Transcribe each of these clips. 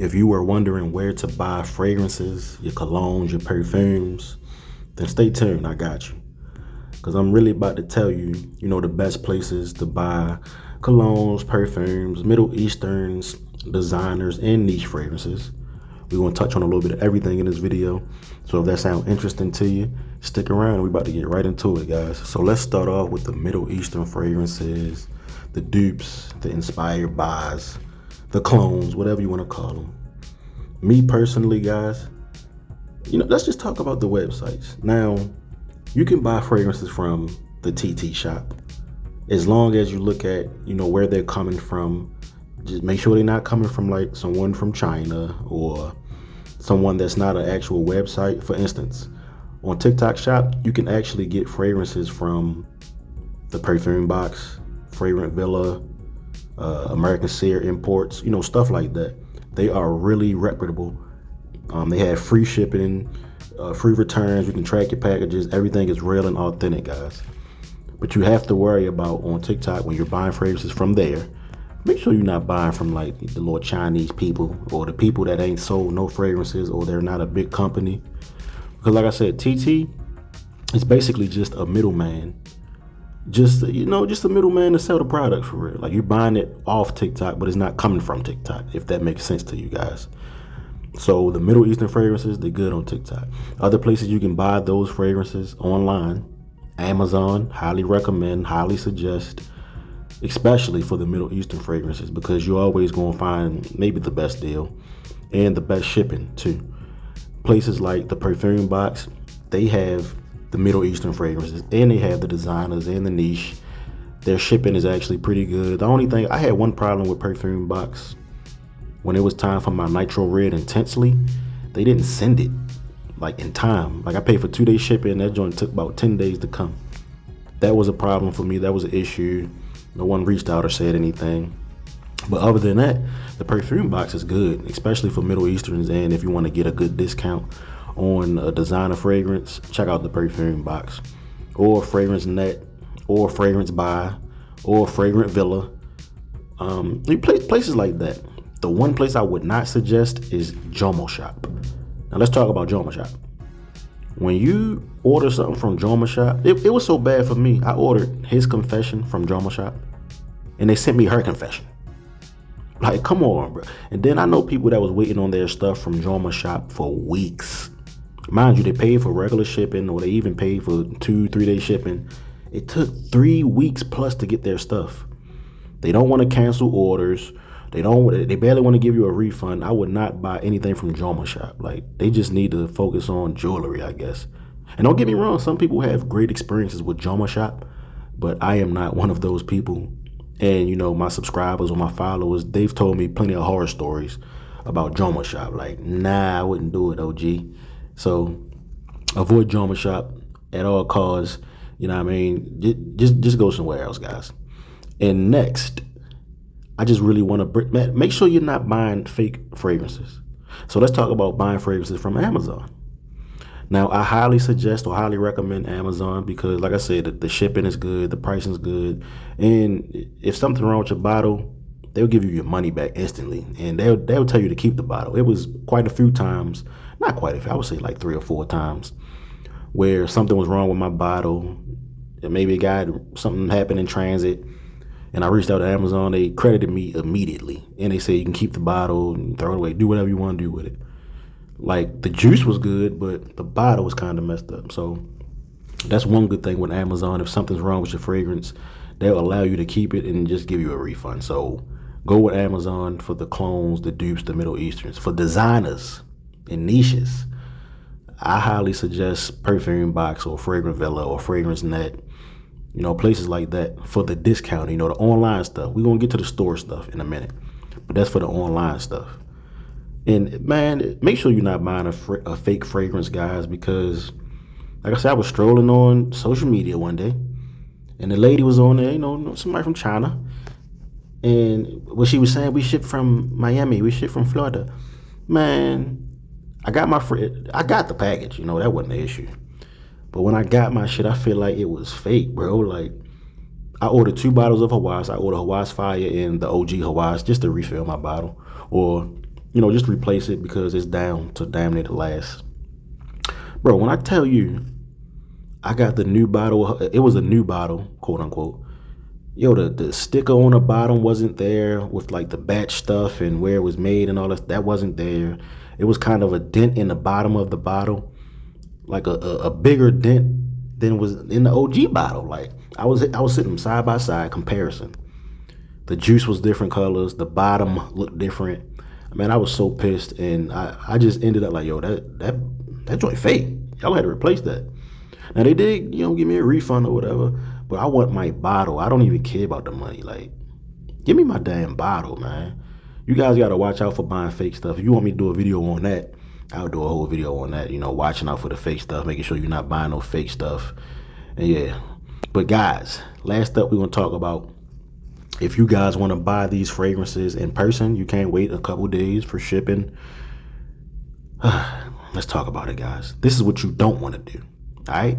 If you were wondering where to buy fragrances, your colognes, your perfumes, then stay tuned. I got you. Because I'm really about to tell you, the best places to buy colognes, perfumes, Middle Easterns, designers, and niche fragrances. We're going to touch on a little bit of everything in this video. So if that sounds interesting to you, stick around. We're about to get right into it, guys. So let's start off with the Middle Eastern fragrances, the dupes, the inspired buys, the clones, whatever you want to call them. Me personally, guys, let's just talk about the websites. Now, you can buy fragrances from the TT shop as long as you look at, where they're coming from. Just make sure they're not coming from like someone from China or someone that's not an actual website. For instance, on TikTok shop, you can actually get fragrances from the Perfume box, Fragrant Villa, American Sear Imports, stuff like that. They are really reputable. They have free shipping, free returns. You can track your packages. Everything is real and authentic, guys. But you have to worry about on TikTok when you're buying fragrances from there. Make sure you're not buying from like the little Chinese people or the people that ain't sold no fragrances or they're not a big company. Because like I said, TT is basically just a middleman. Just a middleman to sell the product for real. Like you're buying it off TikTok, but it's not coming from TikTok, if that makes sense to you guys. So the Middle Eastern fragrances, they're good on TikTok. Other places you can buy those fragrances online, Amazon, highly recommend, highly suggest, especially for the Middle Eastern fragrances, because you're always going to find maybe the best deal and the best shipping too. Places like the Perfume box, they have the Middle Eastern fragrances and they have the designers and the niche. Their shipping is actually pretty good. The only thing, I had one problem with Perfume box. When it was time for my Nitro Red Intensely, they didn't send it like in time. Like I paid for 2 days shipping, that joint took about 10 days to come. That was a problem for me. That was an issue. No one reached out or said anything. But other than that, the Perfume box is good, especially for Middle Easterns. And if you want to get a good discount on a designer fragrance, check out the Perfume box or Fragrance Net or Fragrance Buy or Fragrant Villa. Places like that. The one place I would not suggest is Jomo Shop. Now let's talk about Jomo Shop. When you order something from Jomo Shop, it was so bad for me. I ordered his confession from Jomo Shop and they sent me her confession. Like, come on, bro. And then I know people that was waiting on their stuff from Jomo Shop for weeks. Mind you, they paid for regular shipping or they even paid for 2-3 day shipping. It took 3 weeks plus to get their stuff. They don't want to cancel orders. They barely want to give you a refund. I would not buy anything from Jomo Shop. Like, they just need to focus on jewelry, I guess. And don't get me wrong, some people have great experiences with Jomo Shop, but I am not one of those people. And, my subscribers or my followers, they've told me plenty of horror stories about Jomo Shop. Like, nah, I wouldn't do it, OG. So avoid Jomo Shop at all costs. You know what I mean? Just go somewhere else, guys. And next, I just really want to make sure you're not buying fake fragrances. So let's talk about buying fragrances from Amazon. Now, I highly suggest or highly recommend Amazon because, like I said, the shipping is good, the pricing is good, and if something's wrong with your bottle, they'll give you your money back instantly, and they'll tell you to keep the bottle. It was quite a few times, not quite a few, I would say like 3 or 4 times, where something was wrong with my bottle, and maybe something happened in transit. And I reached out to Amazon. They credited me immediately. And they said you can keep the bottle and throw it away. Do whatever you want to do with it. Like, the juice was good, but the bottle was kind of messed up. So that's one good thing with Amazon. If something's wrong with your fragrance, they'll allow you to keep it and just give you a refund. So go with Amazon for the clones, the dupes, the Middle Easterns. For designers and niches, I highly suggest Perfume Box or Fragrant Villa or Fragrance Net. Places like that for the discount, the online stuff. We're going to get to the store stuff in a minute, but that's for the online stuff. And man, make sure you're not buying a fake fragrance, guys, because like I said, I was strolling on social media one day and the lady was on there, somebody from China. And what she was saying, we ship from Miami, we ship from Florida. Man, I got the package, that wasn't the issue. But when I got my shit, I feel like it was fake, bro. Like, I ordered 2 bottles of Hawaii. I ordered Hawaii's Fire and the OG Hawaii's just to refill my bottle. Or just replace it because it's down to damn near the last. Bro, when I tell you I got the new bottle, it was a new bottle, quote unquote. Yo, the sticker on the bottom wasn't there with like the batch stuff and where it was made and all that wasn't there. It was kind of a dent in the bottom of the bottle, like a bigger dent than was in the OG bottle. Like I was sitting side by side comparison. The juice was different colors, the bottom looked different. Man, I was so pissed, and I just ended up like, yo, that joint fake. Y'all had to replace that. Now they did, give me a refund or whatever, but I want my bottle. I don't even care about the money. Like, give me my damn bottle, man. You guys gotta watch out for buying fake stuff. If you want me to do a video on that, I'll do a whole video on that. Watching out for the fake stuff, making sure you're not buying no fake stuff. And yeah, but guys, last up we're gonna talk about. If you guys want to buy these fragrances in person, you can't wait a couple days for shipping. Let's talk about it, guys. This is what you don't want to do. All right.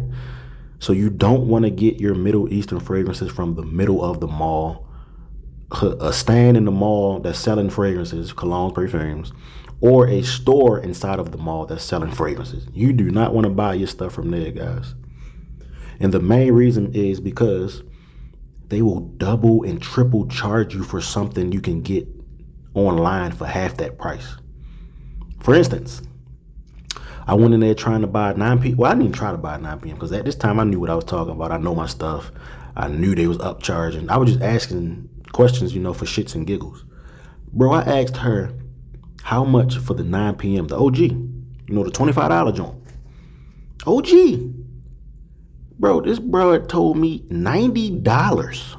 So you don't want to get your Middle Eastern fragrances from the middle of the mall, a stand in the mall that's selling fragrances, colognes, perfumes, or a store inside of the mall that's selling fragrances. You do not want to buy your stuff from there, guys. And the main reason is because they will double and triple charge you for something you can get online for half that price. For instance, I went in there trying to buy 9 p.m. Well, I didn't even try to buy 9 p.m. because at this time I knew what I was talking about. I know my stuff. I knew they was upcharging. I was just asking questions, for shits and giggles. Bro, I asked her how much for the 9 p.m. the OG, the $25 joint. OG. Bro, this bro told me $90.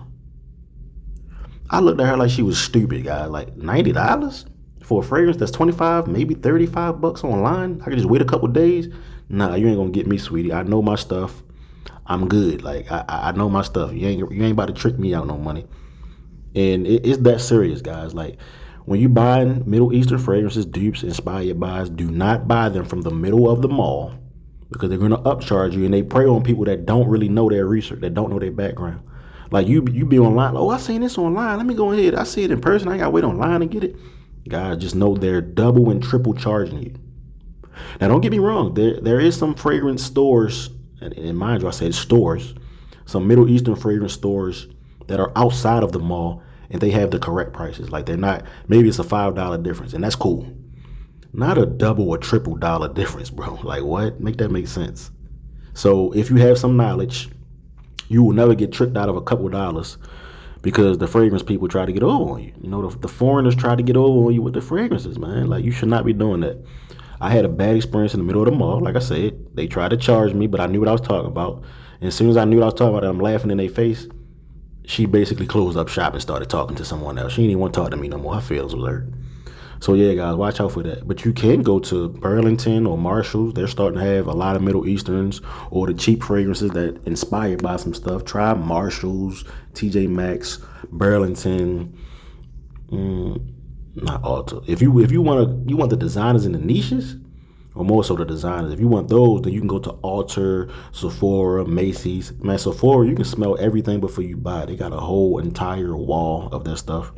I looked at her like she was stupid, guys. Like $90 for a fragrance that's 25, maybe $35 online. I could just wait a couple days. Nah, you ain't gonna get me, sweetie. I know my stuff. I'm good. Like I know my stuff. You ain't about to trick me out no money. And it's that serious, guys. Like when you buying Middle Eastern fragrances, dupes, inspired buys, do not buy them from the middle of the mall, because they're gonna upcharge you, and they prey on people that don't really know their research, that don't know their background. Like you be online. Oh, I seen this online. Let me go ahead. I see it in person. I gotta wait online to get it. Guys, just know they're double and triple charging you. Now, don't get me wrong. There is some fragrance stores, and mind you, I said stores, some Middle Eastern fragrance stores that are outside of the mall, and they have the correct prices. Like they're not. Maybe it's a $5 difference, and that's cool. Not a double or triple dollar difference, bro. Like what? Make that make sense. So if you have some knowledge, you will never get tricked out of a couple dollars because the fragrance people try to get over on you. The foreigners try to get over on you with the fragrances, man. Like you should not be doing that. I had a bad experience in the middle of the mall. Like I said, they tried to charge me, but I knew what I was talking about. And as soon as I knew what I was talking about, I'm laughing in their face. She basically closed up shop and started talking to someone else. She didn't even want to talk to me no more. Her feelings was hurt. So yeah, guys, watch out for that. But you can go to Burlington or Marshall's. They're starting to have a lot of Middle Easterns or the cheap fragrances that inspired by some stuff. Try Marshall's, TJ Maxx, Burlington, not Ulta. If you want the designers and the niches, or more so the designers. If you want those, then you can go to Ulta, Sephora, Macy's. Man, Sephora, you can smell everything before you buy it. They got a whole entire wall of their stuff,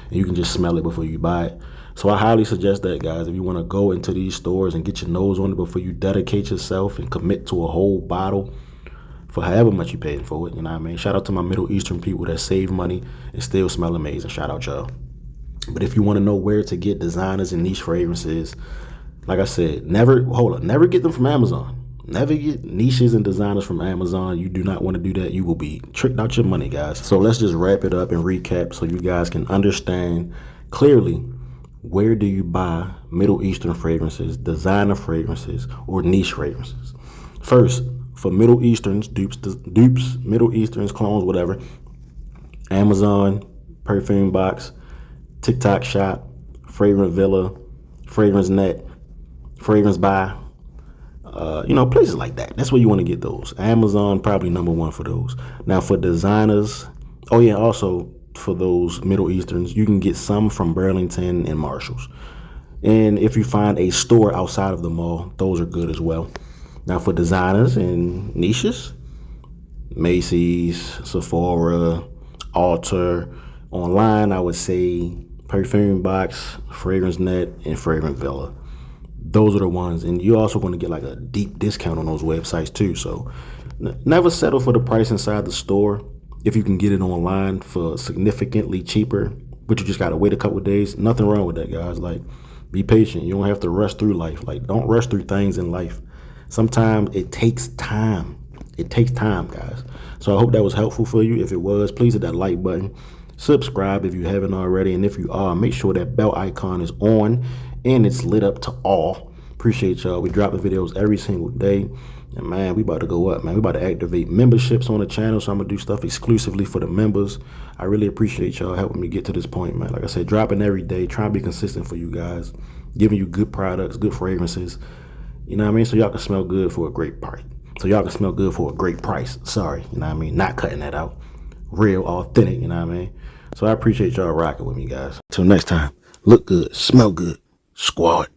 and you can just smell it before you buy it. So I highly suggest that, guys, if you want to go into these stores and get your nose on it before you dedicate yourself and commit to a whole bottle for however much you paid for it. You know what I mean? Shout out to my Middle Eastern people that save money and still smell amazing. Shout out, y'all. But if you want to know where to get designers and niche fragrances, like I said, never get them from Amazon. Never get niches and designers from Amazon. You do not want to do that. You will be tricked out your money, guys. So let's just wrap it up and recap so you guys can understand clearly. Where do you buy Middle Eastern fragrances, designer fragrances, or niche fragrances? First, for Middle Easterns, dupes, Middle Easterns, clones, whatever, Amazon, Perfume Box, TikTok Shop, Fragrance Villa, Fragrance Net, Fragrance Buy, places like that. That's where you want to get those. Amazon, probably number one for those. Now, for designers, also, for those Middle Easterns, you can get some from Burlington and Marshall's. And if you find a store outside of the mall, those are good as well. Now for designers and niches, Macy's, Sephora, Ulta. Online, I would say Perfume Box, Fragrance Net, and Fragrance Villa. Those are the ones, and you're also going to get like a deep discount on those websites too. So never settle for the price inside the store if you can get it online for significantly cheaper, but you just got to wait a couple of days. Nothing wrong with that, guys. Like, be patient. You don't have to rush through life. Like, don't rush through things in life. Sometimes it takes time. It takes time, guys. So I hope that was helpful for you. If it was, please hit that like button. Subscribe if you haven't already. And if you are, make sure that bell icon is on and it's lit up to all. Appreciate y'all. We drop the videos every single day. And man, we about to go up, man. We about to activate memberships on the channel. So I'm going to do stuff exclusively for the members. I really appreciate y'all helping me get to this point, man. Like I said, dropping every day, trying to be consistent for you guys, giving you good products, good fragrances. You know what I mean? So y'all can smell good for a great price. So y'all can smell good for a great price. Sorry, you know what I mean? Not cutting that out. Real, authentic, you know what I mean? So I appreciate y'all rocking with me, guys. Till next time, look good, smell good, squad.